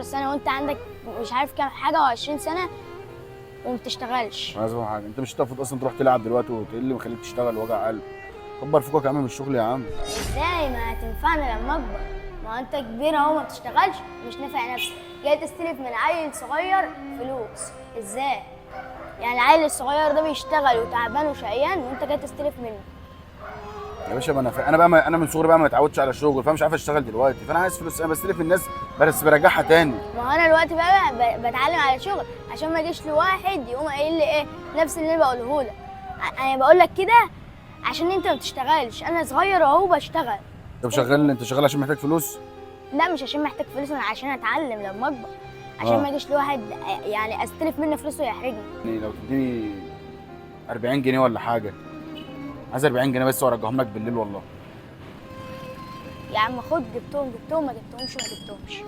سنه وانت عندك مش عارف كام حاجه و20 سنه وما بتشتغلش. عايز افهم حاجه، انت مش المفروض اصلا تروح تلعب دلوقتي وتقول لي مخليك تشتغل وجع قلب؟ كبر فوقك يا عم من الشغل يا عم. ازاي ما هتنفعنا لما اكبر؟ ما انت كبير اهو ما بتشتغلش مش نافع نفسك، جاي تستلف من عيل صغير فلوس ازاي؟ يعني العيل الصغير ده بيشتغل وتعبان وشقيان وانت جاي تستلف منه. يا باشا ما انا بقى انا من صغري بقى ما اتعودتش على الشغل، فمش عارف اشتغل دلوقتي، فانا عايز فلوس. انا بستلف الناس بس برجعها تاني. ما هو انا دلوقتي بقى بتعلم على شغل عشان ما اجيش لواحد يقوم قايل لي ايه نفس اللي انا بقوله لك. انا بقول لك كده عشان انت ما بتشتغلش، انا صغير اهو بشتغل. انت شغال عشان محتاج فلوس؟ لا مش عشان محتاج فلوس، انا عشان اتعلم لما اكبر، عشان ما اجيش لواحد يعني استلف منه فلوس ويحرجني. يعني لو تديني 40 جنيه ولا حاجه. عايز 40 جنيه بس وارجعهم لك بالليل والله. يا عم خد، جبتهم ما جبتهمش ما جبتهمش.